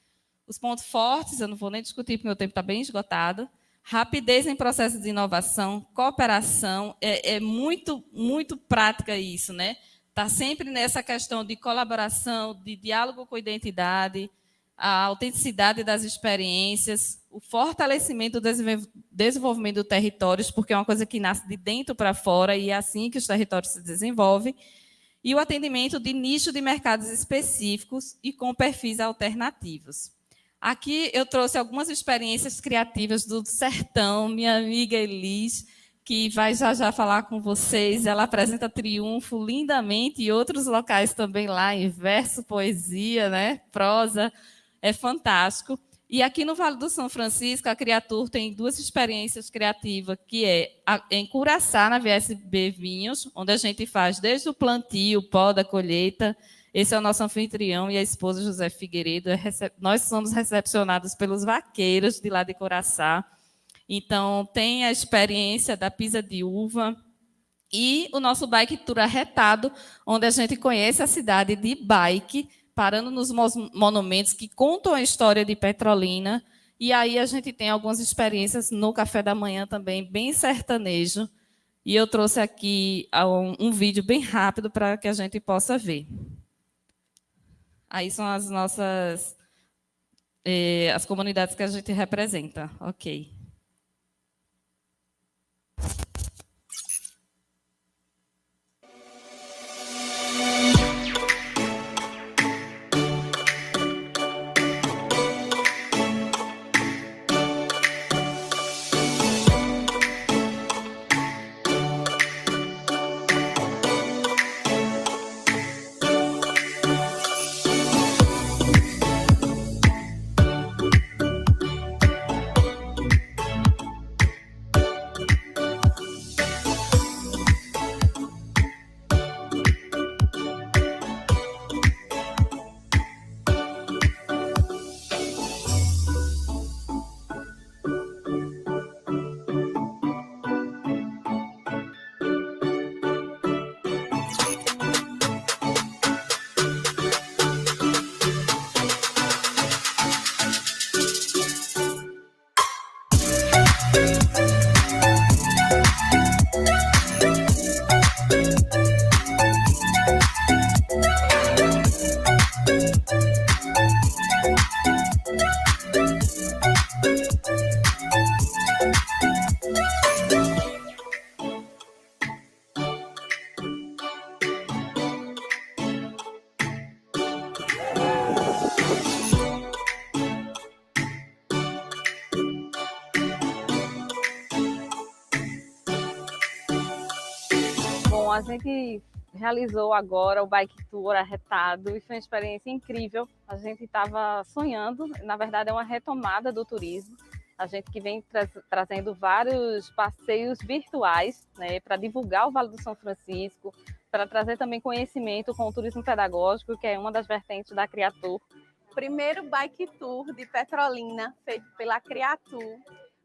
Speaker 4: Os pontos fortes, eu não vou nem discutir porque meu tempo está bem esgotado. Rapidez em processo de inovação, cooperação, é muito, muito prática isso, né? Está sempre nessa questão de colaboração, de diálogo com a identidade, a autenticidade das experiências, o fortalecimento do desenvolvimento dos territórios, porque é uma coisa que nasce de dentro para fora e é assim que os territórios se desenvolvem, e o atendimento de nicho de mercados específicos e com perfis alternativos. Aqui eu trouxe algumas experiências criativas do sertão, minha amiga Elis, que vai já falar com vocês. Ela apresenta Triunfo lindamente e outros locais também lá, em verso, poesia, né? Prosa, é fantástico. E aqui no Vale do São Francisco, a Criatur tem duas experiências criativas, que é em Curaçá, na VSB Vinhos, onde a gente faz desde o plantio, o pó da colheita. Esse é o nosso anfitrião e a esposa José Figueiredo. Nós somos recepcionados pelos vaqueiros de lá de Curaçá. Então, tem a experiência da pisa de uva e o nosso Bike Tour arretado, onde a gente conhece a cidade de bike, parando nos monumentos que contam a história de Petrolina E aí a gente tem algumas experiências no café da manhã também, bem sertanejo. E eu trouxe aqui um vídeo bem rápido para que a gente possa ver. Aí são as nossas as comunidades que a gente representa. Ok.
Speaker 5: Bom, a gente realizou agora o Bike Tour Arretado e foi uma experiência incrível. A gente estava sonhando, na verdade é uma retomada do turismo. A gente que vem trazendo vários passeios virtuais, né, para divulgar o Vale do São Francisco, para trazer também conhecimento com o turismo pedagógico, que é uma das vertentes da Criatur.
Speaker 6: Primeiro Bike Tour de Petrolina, feito pela Criatur,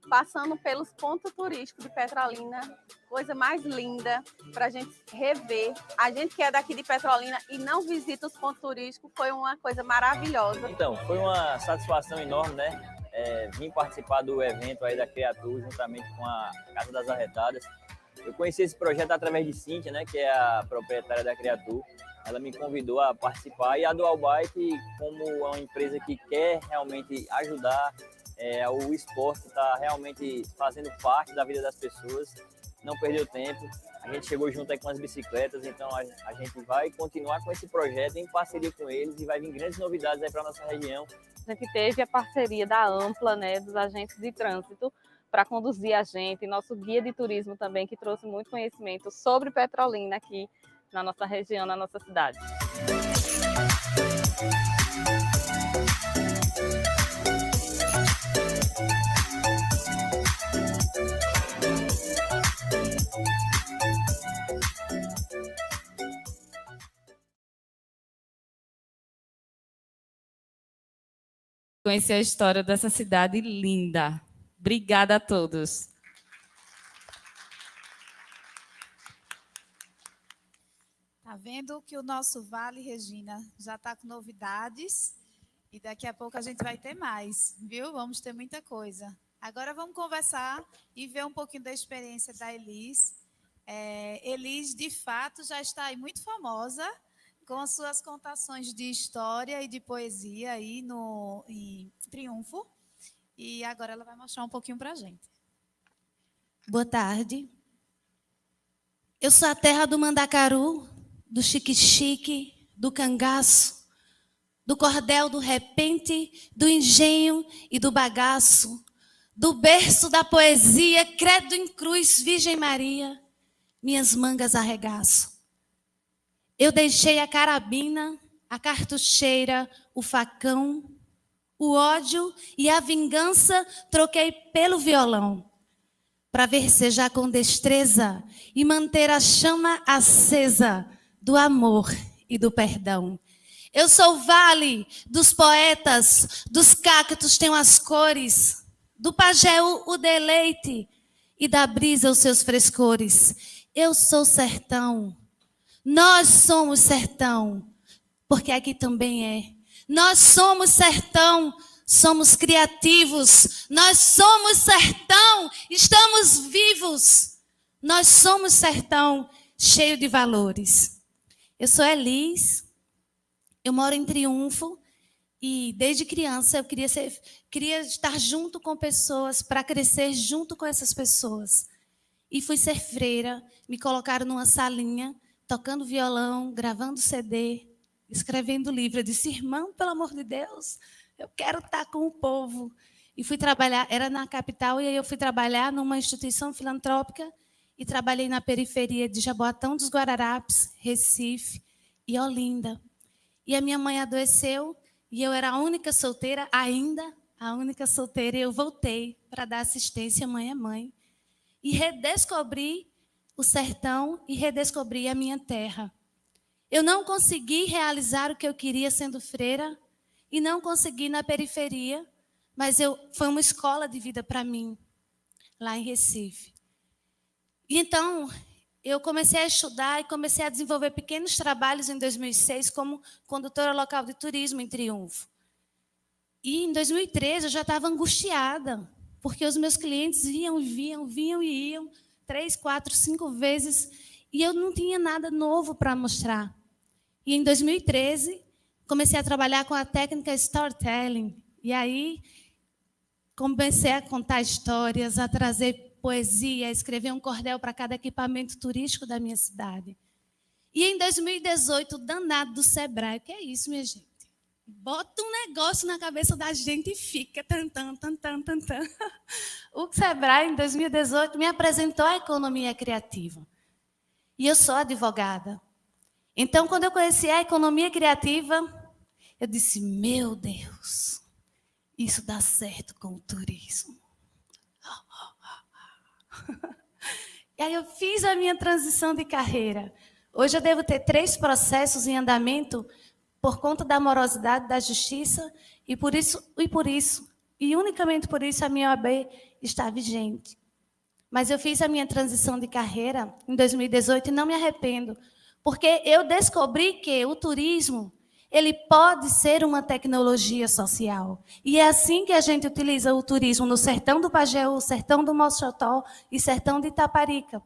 Speaker 6: passando pelos pontos turísticos de Petrolina, coisa mais linda para a gente rever. A gente que é daqui de Petrolina e não visita os pontos turísticos, foi uma coisa maravilhosa.
Speaker 7: Então, foi uma satisfação enorme, né? Vim participar do evento aí da Criatur, juntamente com a Casa das Arretadas. Eu conheci esse projeto através de Cíntia, né, que é a proprietária da Criatur. Ela me convidou a participar e a Dual Bike, como uma empresa que quer realmente ajudar o esporte, está realmente fazendo parte da vida das pessoas, não perdeu tempo. A gente chegou junto aí com as bicicletas, então a gente vai continuar com esse projeto em parceria com eles e vai vir grandes novidades aí para a nossa região.
Speaker 5: A gente teve a parceria da Ampla, né, dos agentes de trânsito, para conduzir a gente, nosso guia de turismo também, que trouxe muito conhecimento sobre Petrolina aqui na nossa região, na nossa cidade.
Speaker 4: Conhecer a história dessa cidade linda. Obrigada a todos.
Speaker 2: Tá vendo que o nosso Vale, Regina, já está com novidades e daqui a pouco a gente vai ter mais, viu? Vamos ter muita coisa. Agora vamos conversar e ver um pouquinho da experiência da Elis. Elis, de fato, já está aí muito famosa com as suas contações de história e de poesia aí em Triunfo. E agora ela vai mostrar um pouquinho para a gente.
Speaker 8: Boa tarde. Eu sou a terra do mandacaru, do chique-chique, do cangaço, do cordel do repente, do engenho e do bagaço, do berço da poesia, credo em cruz, Virgem Maria, minhas mangas arregaço. Eu deixei a carabina, a cartucheira, o facão, o ódio e a vingança troquei pelo violão, para versejar com destreza e manter a chama acesa do amor e do perdão. Eu sou o vale dos poetas, dos cactos tenho as cores, do pajé o deleite e da brisa os seus frescores. Eu sou sertão, nós somos sertão, porque aqui também é. Nós somos sertão, somos criativos, nós somos sertão, estamos vivos. Nós somos sertão cheio de valores. Eu sou Elis, eu moro em Triunfo e desde criança eu queria estar junto com pessoas, para crescer junto com essas pessoas. E fui ser freira, me colocaram numa salinha, tocando violão, gravando CD, escrevendo livro. Eu disse, irmão, pelo amor de Deus, eu quero estar com o povo. E fui trabalhar, era na capital, e aí eu fui trabalhar numa instituição filantrópica e trabalhei na periferia de Jaboatão dos Guararapes, Recife e Olinda. E a minha mãe adoeceu, e eu era a única solteira, ainda a única solteira, e eu voltei para dar assistência mãe a mãe. E redescobri o sertão e redescobri a minha terra. Eu não consegui realizar o que eu queria sendo freira e não consegui na periferia, mas foi uma escola de vida para mim, lá em Recife. E então, eu comecei a estudar e comecei a desenvolver pequenos trabalhos em 2006 como condutora local de turismo em Triunfo. E em 2013 eu já estava angustiada, porque os meus clientes vinham e iam 3, 4, 5 vezes e eu não tinha nada novo para mostrar. E em 2013 comecei a trabalhar com a técnica storytelling. E aí comecei a contar histórias, a trazer poesia, a escrever um cordel para cada equipamento turístico da minha cidade. E em 2018, o danado do Sebrae, o que é isso, minha gente? Bota um negócio na cabeça da gente e fica. O Sebrae, em 2018, me apresentou a economia criativa. E eu sou advogada. Então, quando eu conheci a economia criativa, eu disse, meu Deus, isso dá certo com o turismo. E aí eu fiz a minha transição de carreira. Hoje eu devo ter 3 processos em andamento por conta da morosidade da justiça, e unicamente por isso, a minha OAB está vigente. Mas eu fiz a minha transição de carreira em 2018 e não me arrependo, porque eu descobri que o turismo, ele pode ser uma tecnologia social. E é assim que a gente utiliza o turismo no sertão do Pajeú, sertão do Mossoró e sertão de Itaparica.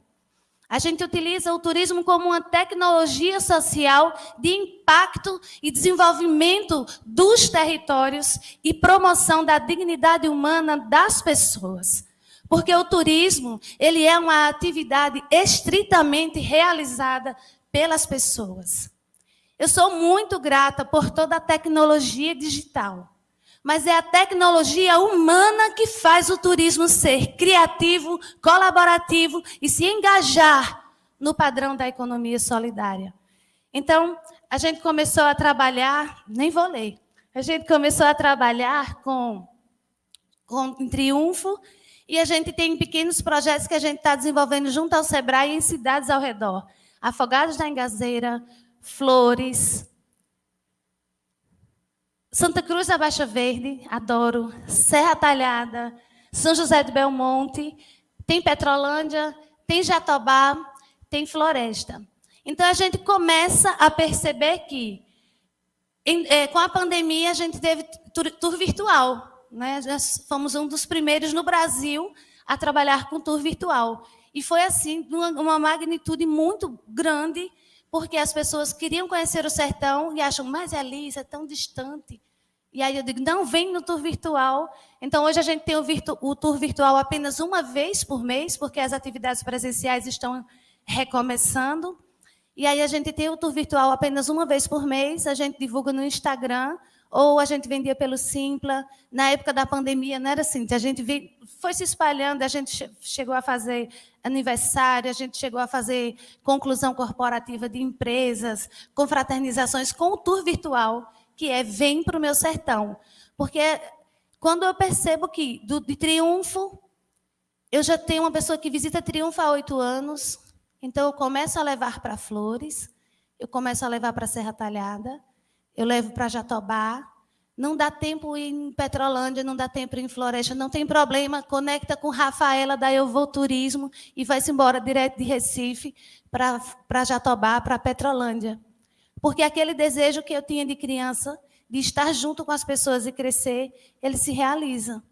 Speaker 8: A gente utiliza o turismo como uma tecnologia social de impacto e desenvolvimento dos territórios e promoção da dignidade humana das pessoas. Porque o turismo, ele é uma atividade estritamente realizada pelas pessoas. Eu sou muito grata por toda a tecnologia digital, mas é a tecnologia humana que faz o turismo ser criativo, colaborativo e se engajar no padrão da economia solidária. Então, a gente começou a trabalhar, nem vou ler, a gente começou a trabalhar em Triunfo, e a gente tem pequenos projetos que a gente está desenvolvendo junto ao Sebrae em cidades ao redor. Afogados da Engazeira, Flores, Santa Cruz da Baixa Verde, adoro, Serra Talhada, São José de Belmonte, tem Petrolândia, tem Jatobá, tem Floresta. Então, a gente começa a perceber que, com a pandemia, a gente teve tour virtual, né? Nós fomos um dos primeiros no Brasil a trabalhar com tour virtual. E foi, assim, uma magnitude muito grande, porque as pessoas queriam conhecer o sertão e acham, mas Elis, é tão distante. E aí eu digo, não, vem no tour virtual. Então, hoje a gente tem o tour virtual apenas uma vez por mês, porque as atividades presenciais estão recomeçando. E aí a gente tem o tour virtual apenas uma vez por mês, a gente divulga no Instagram, ou a gente vendia pelo Simpla. Na época da pandemia, não era assim, a gente foi se espalhando, a gente chegou a fazer aniversário, a gente chegou a fazer conclusão corporativa de empresas, confraternizações com o tour virtual, que é Vem para o Meu Sertão. Porque quando eu percebo que de Triunfo, eu já tenho uma pessoa que visita Triunfo há 8 anos, então eu começo a levar para Flores, eu começo a levar para Serra Talhada, eu levo para Jatobá, não dá tempo em Petrolândia, não dá tempo em Floresta, não tem problema, conecta com Rafaela da Eu Vou Turismo e vai-se embora direto de Recife para Jatobá, para Petrolândia. Porque aquele desejo que eu tinha de criança, de estar junto com as pessoas e crescer, ele se realiza.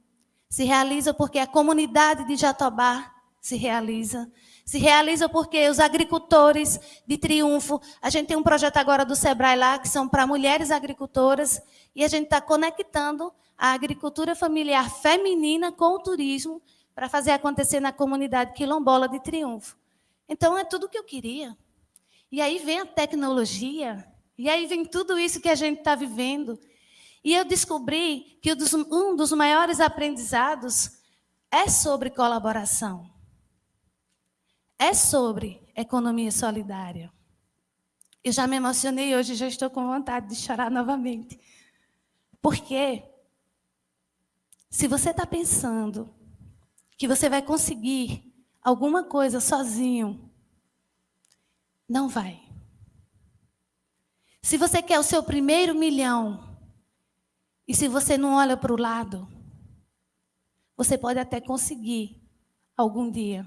Speaker 8: Se realiza porque a comunidade de Jatobá se realiza. Se realiza porque os agricultores de Triunfo, a gente tem um projeto agora do Sebrae lá, que são para mulheres agricultoras, e a gente está conectando a agricultura familiar feminina com o turismo para fazer acontecer na comunidade quilombola de Triunfo. Então, é tudo o que eu queria. E aí vem a tecnologia, e aí vem tudo isso que a gente está vivendo. E eu descobri que um dos maiores aprendizados é sobre colaboração. É sobre economia solidária. Eu já me emocionei hoje, já estou com vontade de chorar novamente. Porque se você está pensando que você vai conseguir alguma coisa sozinho, não vai. Se você quer o seu primeiro milhão, e se você não olha para o lado, você pode até conseguir algum dia.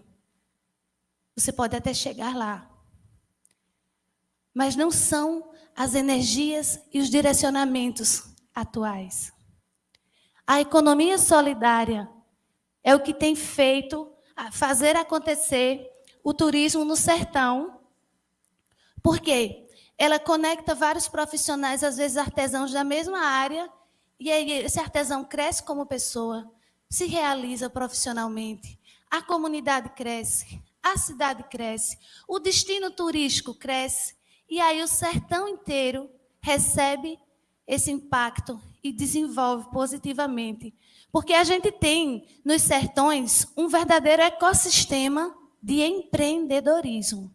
Speaker 8: Você pode até chegar lá. Mas não são as energias e os direcionamentos atuais. A economia solidária é o que tem feito fazer acontecer o turismo no sertão. Por quê? Ela conecta vários profissionais, às vezes artesãos da mesma área, e aí esse artesão cresce como pessoa, se realiza profissionalmente, a comunidade cresce, a cidade cresce, o destino turístico cresce, e aí o sertão inteiro recebe esse impacto e desenvolve positivamente. Porque a gente tem nos sertões um verdadeiro ecossistema de empreendedorismo.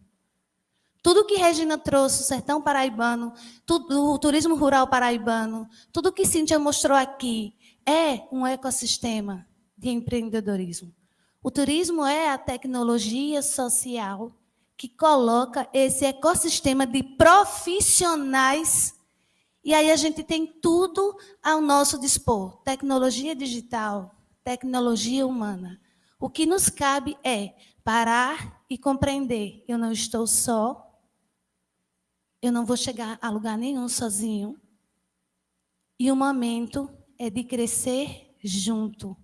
Speaker 8: Tudo que Regina trouxe, o sertão paraibano, o turismo rural paraibano, tudo que Cíntia mostrou aqui, é um ecossistema de empreendedorismo. O turismo é a tecnologia social que coloca esse ecossistema de profissionais, e aí a gente tem tudo ao nosso dispor. Tecnologia digital, tecnologia humana. O que nos cabe é parar e compreender. Eu não estou só, eu não vou chegar a lugar nenhum sozinho. E o momento é de crescer junto.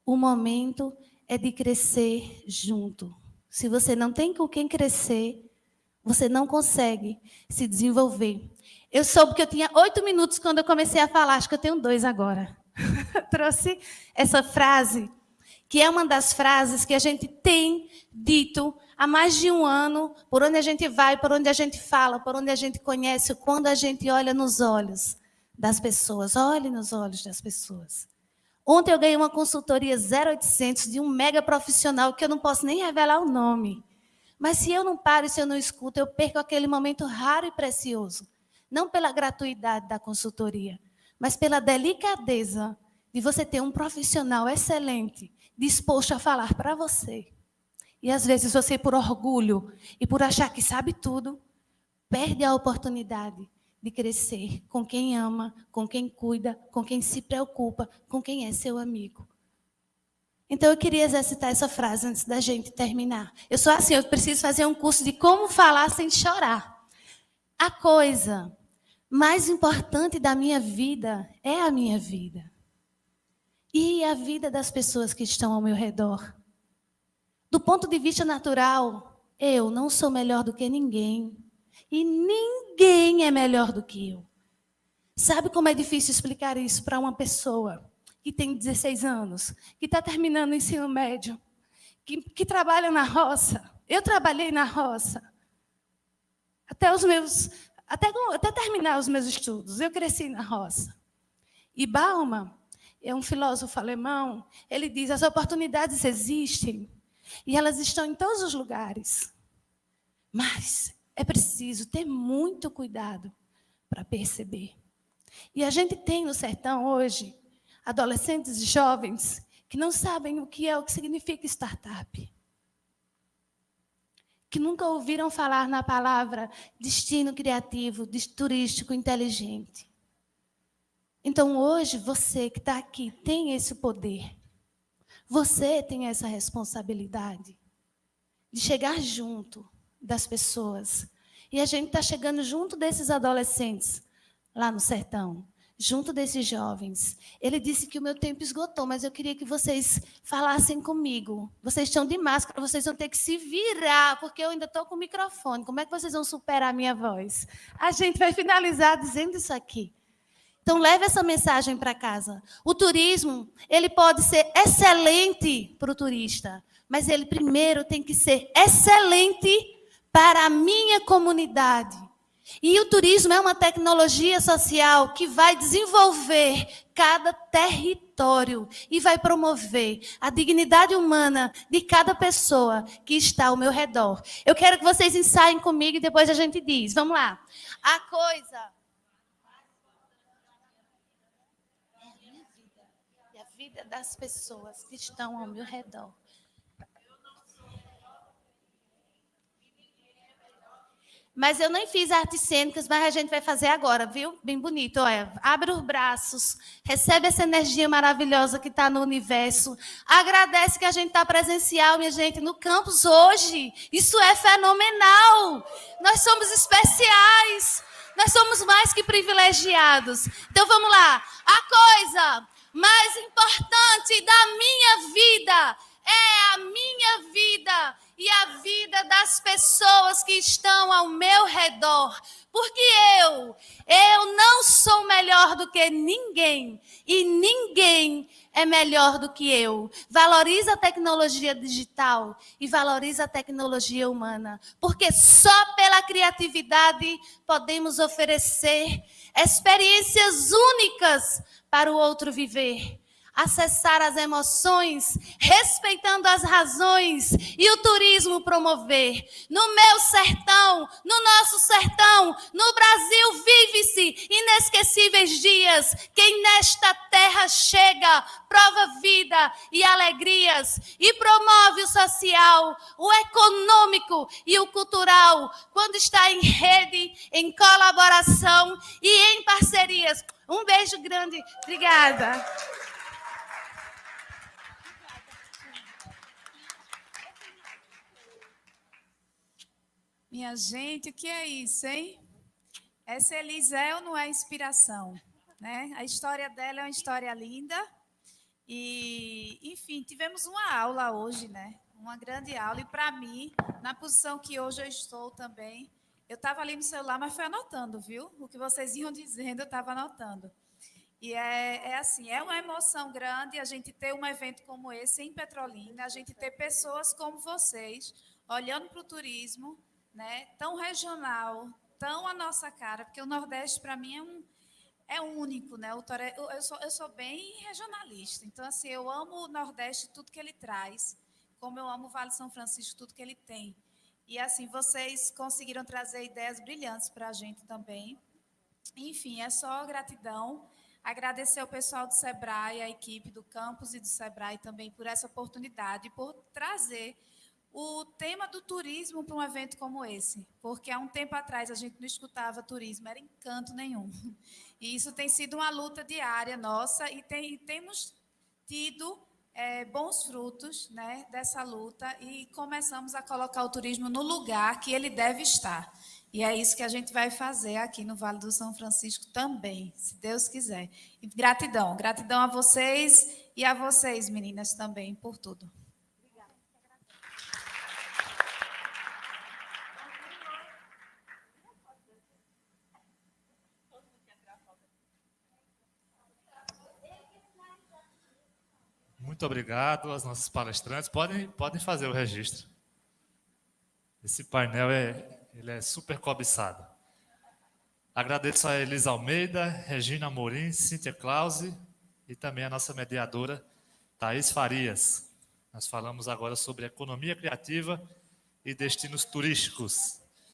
Speaker 8: O momento é de crescer junto. Se você não tem com quem crescer, você não consegue se desenvolver. Eu soube que eu tinha 8 minutos quando eu comecei a falar, acho que eu tenho 2 agora. Trouxe essa frase, que é uma das frases que a gente tem dito há mais de um ano, por onde a gente vai, por onde a gente fala, por onde a gente conhece, quando a gente olha nos olhos das pessoas. Olhe nos olhos das pessoas. Ontem eu ganhei uma consultoria 0800 de um mega profissional que eu não posso nem revelar o nome. Mas se eu não paro e se eu não escuto, eu perco aquele momento raro e precioso. Não pela gratuidade da consultoria, mas pela delicadeza de você ter um profissional excelente, disposto a falar para você. E às vezes você, por orgulho e por achar que sabe tudo, perde a oportunidade de crescer com quem ama, com quem cuida, com quem se preocupa, com quem é seu amigo. Então, eu queria exercitar essa frase antes da gente terminar. Eu sou assim, eu preciso fazer um curso de como falar sem chorar. A coisa mais importante da minha vida é a minha vida. E a vida das pessoas que estão ao meu redor. Do ponto de vista natural, eu não sou melhor do que ninguém. E ninguém é melhor do que eu. Sabe como é difícil explicar isso para uma pessoa que tem 16 anos, que está terminando o ensino médio, que trabalha na roça? Eu trabalhei na roça. Até terminar os meus estudos, eu cresci na roça. E Bauman é um filósofo alemão, ele diz, as oportunidades existem e elas estão em todos os lugares. Mas é preciso ter muito cuidado para perceber. E a gente tem no sertão hoje adolescentes e jovens que não sabem o que significa startup. Que nunca ouviram falar na palavra destino criativo, turístico inteligente. Então, hoje, você que está aqui tem esse poder. Você tem essa responsabilidade de chegar junto das pessoas. E a gente está chegando junto desses adolescentes. lá no sertão, junto desses jovens. Ele disse que o meu tempo esgotou, mas eu queria que vocês falassem comigo. Vocês estão de máscara, vocês vão ter que se virar, porque eu ainda estou com o microfone. Como é que vocês vão superar a minha voz? A gente vai finalizar dizendo isso aqui. Então, leve essa mensagem para casa. O turismo, ele pode ser excelente para o turista, mas ele primeiro tem que ser excelente para a minha comunidade. E o turismo é uma tecnologia social que vai desenvolver cada território e vai promover a dignidade humana de cada pessoa que está ao meu redor. Eu quero que vocês ensaiem comigo e depois a gente diz. Vamos lá. A coisa... vida das pessoas que estão ao meu redor. Mas eu nem fiz artes cênicas, mas a gente vai fazer agora, viu? Bem bonito. Olha, abre os braços, recebe essa energia maravilhosa que está no universo. Agradece que a gente está presencial, minha gente, no campus hoje. Isso é fenomenal. Nós somos especiais. Nós somos mais que privilegiados. Então vamos lá. A coisa mais importante da minha vida é a minha vida e a vida das pessoas que estão ao meu redor. Porque eu não sou melhor do que ninguém e ninguém é melhor do que eu. Valoriza a tecnologia digital e valoriza a tecnologia humana. Porque só pela criatividade podemos oferecer experiências únicas para o outro viver. Acessar as emoções, respeitando as razões e o turismo promover. No meu sertão, no nosso sertão, no Brasil vive-se inesquecíveis dias. Quem nesta terra chega, prova vida e alegrias e promove o social, o econômico e o cultural, quando está em rede, em colaboração e em parcerias. Um beijo grande. Obrigada.
Speaker 2: Minha gente, o que é isso, hein? Essa Eliseu não é inspiração, né? A história dela é uma história linda. E, enfim, tivemos uma aula hoje, né? Uma grande aula. E, para mim, na posição que hoje eu estou também, eu estava ali no celular, mas fui anotando, viu? O que vocês iam dizendo, eu estava anotando. E assim, é uma emoção grande a gente ter um evento como esse em Petrolina, a gente ter pessoas como vocês, olhando para o turismo, né, tão regional, tão a nossa cara, porque o Nordeste, para mim, é único, né? Eu sou bem regionalista, então, assim, eu amo o Nordeste, tudo que ele traz, como eu amo o Vale São Francisco, tudo que ele tem. E, assim, vocês conseguiram trazer ideias brilhantes para a gente também. Enfim, é só gratidão. Agradecer ao pessoal do SEBRAE, a equipe do campus e do SEBRAE também por essa oportunidade, por trazer o tema do turismo para um evento como esse, porque há um tempo atrás a gente não escutava turismo, era encanto nenhum. E isso tem sido uma luta diária nossa e temos tido bons frutos, né, dessa luta e começamos a colocar o turismo no lugar que ele deve estar. E é isso que a gente vai fazer aqui no Vale do São Francisco também, se Deus quiser. E gratidão a vocês e a vocês, meninas, também, por tudo.
Speaker 1: Muito obrigado às nossas palestrantes. Podem fazer o registro. Esse painel ele é super cobiçado. Agradeço a Elisa Almeida, Regina Amorim, Cíntia Clause e também a nossa mediadora, Thaís Farias. Nós falamos agora sobre economia criativa e destinos turísticos.